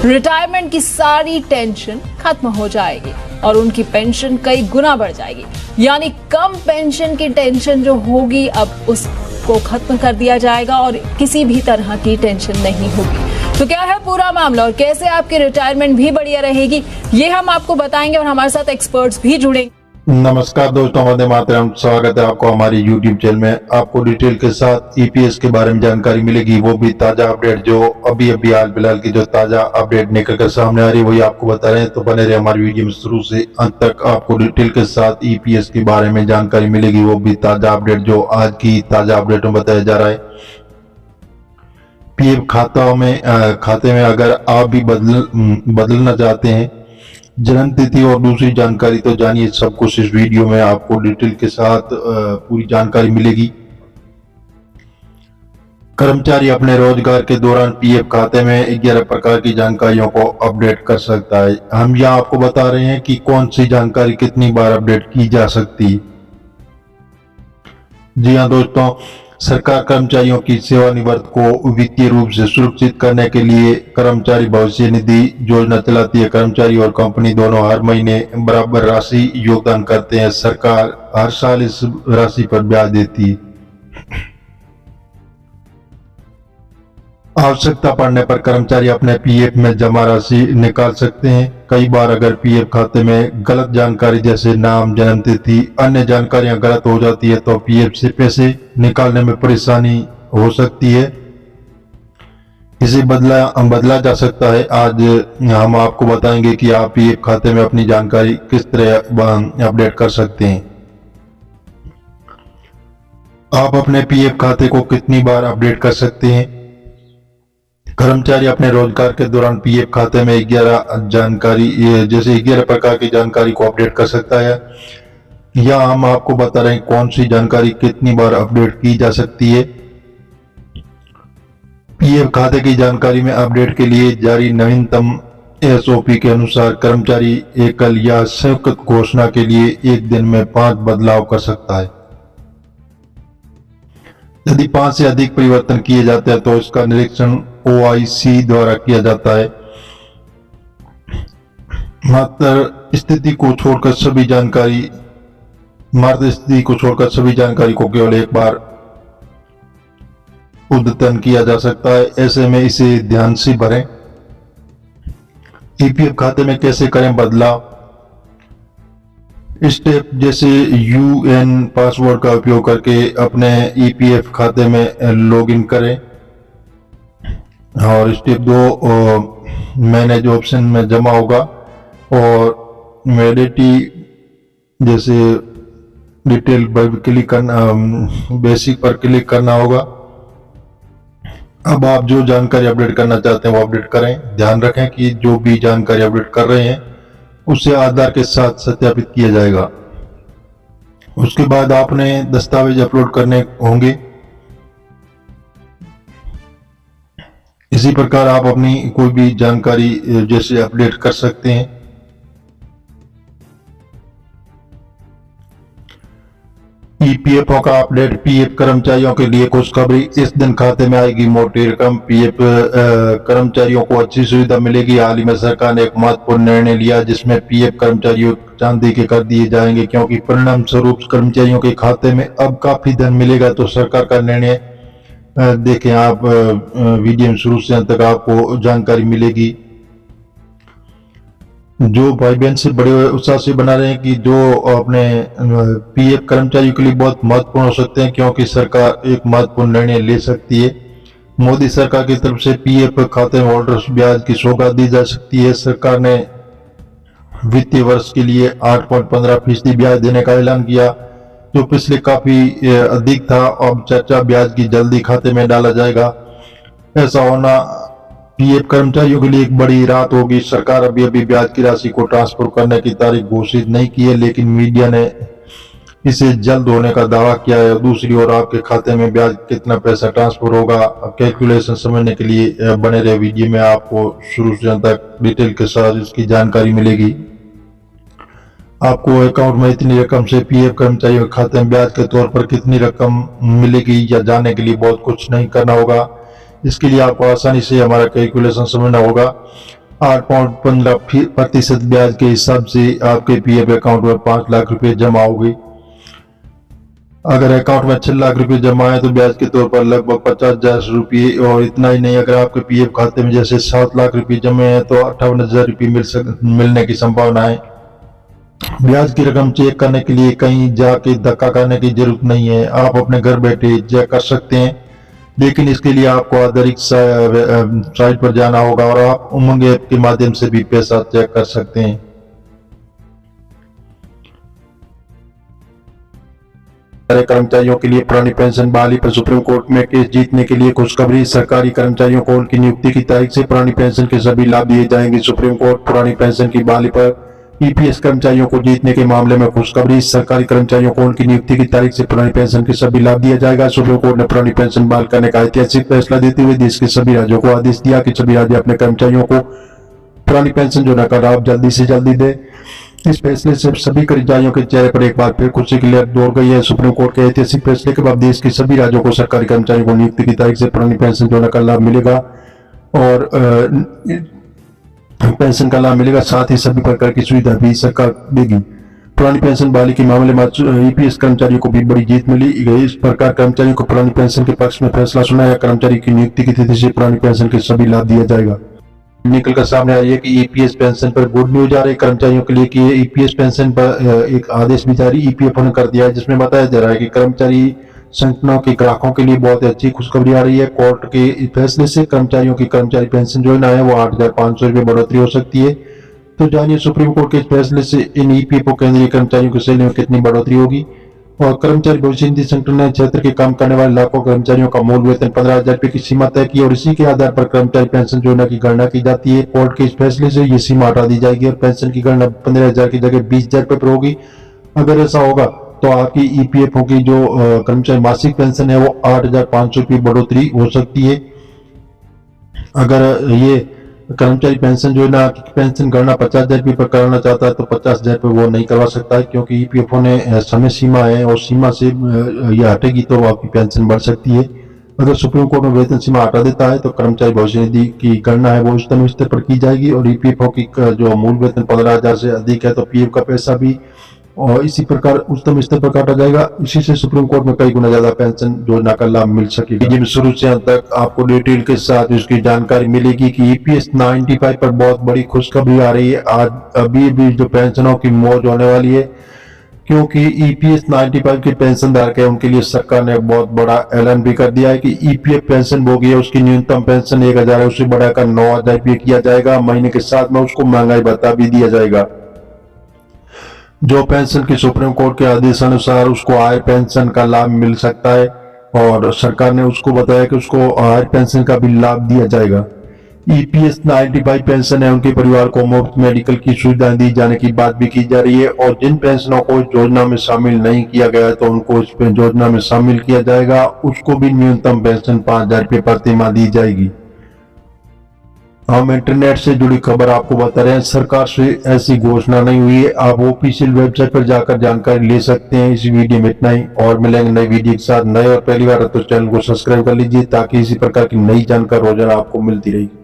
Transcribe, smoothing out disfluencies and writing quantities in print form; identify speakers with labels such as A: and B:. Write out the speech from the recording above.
A: Retirement की सारी tension खत्म हो जाएगी और उनकी पेंशन कई गुना बढ़ जाएगी। यानी कम पेंशन की टेंशन जो होगी अब उसको खत्म कर दिया जाएगा और किसी भी तरह की टेंशन नहीं होगी। तो क्या है पूरा मामला और कैसे आपकी रिटायरमेंट भी बढ़िया रहेगी, ये हम आपको बताएंगे और हमारे साथ एक्सपर्ट्स भी जुड़ेंगे।
B: नमस्कार दोस्तों, वंदे मातरम। स्वागत है आपको हमारी यूट्यूब चैनल में। आपको डिटेल के साथ ईपीएस के बारे में जानकारी मिलेगी, वो भी ताजा अपडेट जो अभी हाल फिलहाल की जो ताजा अपडेट निकल कर सामने आ रही है वही आपको बता रहे हैं। तो बने रहे हमारी वीडियो में शुरू से अंत तक। आपको डिटेल के साथ ईपीएस के बारे में जानकारी मिलेगी, वो भी ताजा अपडेट जो आज की ताजा अपडेट में बताया जा रहा है। पीएफ खाते में अगर आप भी बदलना चाहते हैं जन्म तिथि और दूसरी जानकारी, तो जानिए सब कुछ इस वीडियो में आपको डिटेल के साथ पूरी जानकारी मिलेगी। कर्मचारी अपने रोजगार के दौरान पीएफ खाते में 11 प्रकार की जानकारियों को अपडेट कर सकता है। हम यहाँ आपको बता रहे हैं कि कौन सी जानकारी कितनी बार अपडेट की जा सकती है। जी हाँ दोस्तों, सरकार कर्मचारियों की सेवानिवृत्ति को वित्तीय रूप से सुरक्षित करने के लिए कर्मचारी भविष्य निधि योजना चलाती है। कर्मचारी और कंपनी दोनों हर महीने बराबर राशि योगदान करते हैं। सरकार हर साल इस राशि पर ब्याज देती है। आवश्यकता पड़ने पर कर्मचारी अपने पीएफ में जमा राशि निकाल सकते हैं। कई बार अगर पीएफ खाते में गलत जानकारी जैसे नाम, जन्म तिथि, अन्य जानकारियां गलत हो जाती है तो पीएफ से पैसे निकालने में परेशानी हो सकती है। इसे बदला जा सकता है। आज हम आपको बताएंगे कि आप पीएफ खाते में अपनी जानकारी किस तरह अपडेट कर सकते हैं। आप अपने पीएफ खाते को कितनी बार अपडेट कर सकते हैं। कर्मचारी अपने रोजगार के दौरान पीएफ खाते में 11 प्रकार की जानकारी को अपडेट कर सकता है। या हम आपको बता रहे हैं कौन सी जानकारी कितनी बार अपडेट की जा सकती है। पीएफ खाते की जानकारी में अपडेट के लिए जारी नवीनतम एसओपी के अनुसार कर्मचारी एकल या संयुक्त घोषणा के लिए एक दिन में 5 बदलाव कर सकता है। यदि 5 से अधिक परिवर्तन किए जाते हैं तो इसका निरीक्षण ओआईसी द्वारा किया जाता है। मात्र स्थिति को छोड़कर सभी जानकारी को केवल एक बार अद्यतन किया जा सकता है। ऐसे में इसे ध्यान से भरें। ईपीएफ खाते में कैसे करें बदलाव। स्टेप जैसे यूएन पासवर्ड का उपयोग करके अपने ईपीएफ खाते में लॉगिन करें। और स्टेप 2 मैनेज ऑप्शन में जमा होगा और वैलिडिटी जैसे डिटेल पर क्लिक करना, बेसिक पर क्लिक करना होगा। अब आप जो जानकारी अपडेट करना चाहते हैं वो अपडेट करें। ध्यान रखें कि जो भी जानकारी अपडेट कर रहे हैं उसे आधार के साथ सत्यापित किया जाएगा। उसके बाद आपने दस्तावेज अपलोड करने होंगे। इसी प्रकार आप अपनी कोई भी जानकारी जैसे अपडेट कर सकते हैं। ईपीएफओ का अपडेट। पीएफ कर्मचारियों के लिए खुशखबरी, इस दिन खाते में आएगी मोटी रकम। पीएफ कर्मचारियों को अच्छी सुविधा मिलेगी। हाल ही में सरकार ने एक महत्वपूर्ण निर्णय लिया जिसमें पीएफ कर्मचारियों चांदी के कर दिए जाएंगे, क्योंकि परिणाम स्वरूप कर्मचारियों के खाते में अब काफी धन मिलेगा। तो सरकार का निर्णय देखें आप वीडियो में शुरू से अंत तक आपको जानकारी मिलेगी। जो भाई बहन से बड़े उत्साह से बना रहे हैं कि जो अपने पीएफ कर्मचारियों के लिए बहुत महत्वपूर्ण हो सकते हैं, क्योंकि सरकार एक महत्वपूर्ण निर्णय ले सकती है। मोदी सरकार की तरफ से पीएफ खाते में होल्डर्स ब्याज की सौगात दी जा सकती है। सरकार ने वित्तीय वर्ष के लिए 8.15% ब्याज देने का ऐलान किया, जो पिछले काफी अधिक था। अब चर्चा ब्याज की जल्दी खाते में डाला जाएगा। ऐसा होना पीएफ कर्मचारियों के लिए एक बड़ी राहत होगी। सरकार अभी ब्याज की राशि को ट्रांसफर करने की तारीख घोषित नहीं की है, लेकिन मीडिया ने इसे जल्द होने का दावा किया है। दूसरी ओर आपके खाते में ब्याज कितना पैसा ट्रांसफर होगा, कैलकुलेशन समझने के लिए बने रहे वीडियो में। आपको शुरू से अंत तक डिटेल के साथ इसकी जानकारी मिलेगी। आपको अकाउंट में इतनी रकम से पीएफ कर्मचारियों के खाते में ब्याज के तौर पर कितनी रकम मिलेगी या जानने के लिए बहुत कुछ नहीं करना होगा। इसके लिए आपको आसानी से हमारा कैलकुलेशन समझना होगा। 8.15% ब्याज के हिसाब से आपके पीएफ अकाउंट में 5 लाख रुपए जमा होगी। अगर अकाउंट में 6 लाख रुपए जमा है तो ब्याज के तौर पर लगभग 50,000 रुपये। और इतना ही नहीं, अगर आपके पीएफ खाते में जैसे 7 लाख रुपए जमे हैं तो 58,000 रुपये मिलने की संभावना है। ब्याज की रकम चेक करने के लिए कहीं जाके धक्का करने की जरूरत नहीं है, आप अपने घर बैठे चेक कर सकते हैं। लेकिन इसके लिए आपको आधिकारिक साइट पर जाना होगा और आप उमंग ऐप के माध्यम से भी पैसा चेक कर सकते हैं। कर्मचारियों के लिए पुरानी पेंशन बहाली पर सुप्रीम कोर्ट में केस जीतने के लिए खुशखबरी। सरकारी कर्मचारियों को उनकी नियुक्ति की तारीख से पुरानी पेंशन के सभी लाभ दिए जाएंगे। सुप्रीम कोर्ट पुरानी पेंशन की बहाली पर ईपीएस कर्मचारियों को जीतने के मामले में खुशखबरी। सरकारी कर्मचारियों को उनकी नियुक्ति की तारीख से पुरानी पेंशन के सभी लाभ दिया जाएगा। सुप्रीम कोर्ट ने पुरानी पेंशन बहाल करने का ऐतिहासिक फैसला देते हुए देश के सभी राज्यों को आदेश दिया कि सभी राज्य अपने कर्मचारियों को पुरानी पेंशन योजना का लाभ जल्दी से जल्दी दे। इस फैसले से सभी कर्मचारियों के चेहरे पर एक बार फिर खुशी की लहर दौड़ गई है। सुप्रीम कोर्ट के ऐतिहासिक फैसले के बाद देश के सभी राज्यों को सरकारी कर्मचारियों को नियुक्ति की तारीख से पुरानी पेंशन योजना का लाभ मिलेगा और पेंशन का लाभ मिलेगा। साथ ही सभी प्रकार की सुविधा भी सरकार देगी। पुरानी पेंशन बहाली के मामले में ईपीएस कर्मचारियों को भी बड़ी जीत मिली गई। इस प्रकार कर्मचारियों को पुरानी पेंशन के पक्ष में फैसला सुनाया। कर्मचारी की नियुक्ति की तिथि से पुरानी पेंशन के सभी लाभ दिया जाएगा। निकल कर सामने आई है कि ईपीएस पेंशन पर गुड न्यूज आ रही है कर्मचारियों के लिए कि ईपीएस पेंशन पर एक आदेश भी जारी ईपीएफओ ने कर दिया है, जिसमें बताया जा रहा है कि कर्मचारी संगठनों के ग्राहकों के लिए बहुत अच्छी खुशखबरी आ रही है। कोर्ट के फैसले से कर्मचारियों की कर्मचारी पेंशन जो है वो 8,500 रुपये बढ़ोतरी हो सकती है। तो जानिए सुप्रीम कोर्ट के इस फैसले से इन ईपीएफओ केंद्रीय कर्मचारियों की सैलरी में कितनी बढ़ोतरी होगी। और कर्मचारी भविष्य निधि संगठन ने क्षेत्र के काम करने वाले लाखों कर्मचारियों का मूल वेतन 15,000 रुपये की सीमा तय की और इसी के आधार पर कर्मचारी पेंशन योजना की गणना की जाती है। कोर्ट के इस फैसले से ये सीमा हटा दी जाएगी और पेंशन की गणना 15,000 की जगह 20,000 रुपये पर होगी। अगर ऐसा होगा तो आपकी ईपीएफओ की जो कर्मचारी मासिक पेंशन है वो 8,500 रुपये बढ़ोतरी हो सकती है। अगर ये कर्मचारी पेंशन जो है ना पेंशन गणना 50,000 रुपये पर कराना चाहता है तो 50,000 रुपये वो नहीं करवा सकता है, क्योंकि ईपीएफओ ने समय सीमा है और सीमा से ये हटेगी तो आपकी पेंशन बढ़ सकती है। अगर सुप्रीम कोर्ट में वेतन सीमा हटा देता है तो कर्मचारी भविष्य निधि की गणना है वो उच्चतम स्तर पर की जाएगी और ईपीएफओ की जो मूल वेतन 15,000 से अधिक है तो पीएफ का पैसा भी और इसी प्रकार उच्चतम स्तर पर काटा जाएगा। इसी से सुप्रीम कोर्ट में कई गुना ज्यादा पेंशन योजना का लाभ मिल सकेगा। जिसमें शुरू से अंत तक आपको डिटेल के साथ इसकी जानकारी मिलेगी कि ईपीएस 95 पर बहुत बड़ी खुशखबरी आ रही है। आज अभी भी जो पेंशनों की मौज होने वाली है, क्योंकि ईपीएस 95 के पेंशन धारक है उनके लिए सरकार ने बहुत बड़ा ऐलान भी कर दिया है कि ईपीएफ पेंशन भोगी है उसकी न्यूनतम पेंशन 1,000 है, उसे बढ़ाकर 9,000 रुपये किया जाएगा। महीने के साथ में उसको महंगाई भत्ता भी दिया जाएगा। जो पेंशन की सुप्रीम कोर्ट के आदेश अनुसार उसको हायर पेंशन का लाभ मिल सकता है और सरकार ने उसको बताया कि उसको हायर पेंशन का भी लाभ दिया जाएगा। ईपीएस 95 पेंशन है उनके परिवार को मुफ्त मेडिकल की सुविधाएं दी जाने की बात भी की जा रही है और जिन पेंशनों को इस योजना में शामिल नहीं किया गया है तो उनको इस योजना में शामिल किया जाएगा। उसको भी न्यूनतम पेंशन 5,000 रुपये प्रति माह दी जाएगी। हम इंटरनेट से जुड़ी खबर आपको बता रहे हैं, सरकार से ऐसी घोषणा नहीं हुई है। आप ऑफिशियल वेबसाइट पर जाकर जानकारी ले सकते हैं। इस वीडियो में इतना ही और मिलेंगे नई वीडियो के साथ। नए और पहली बार तो चैनल को सब्सक्राइब कर लीजिए ताकि इसी प्रकार की नई जानकारी रोजाना आपको मिलती रहेगी।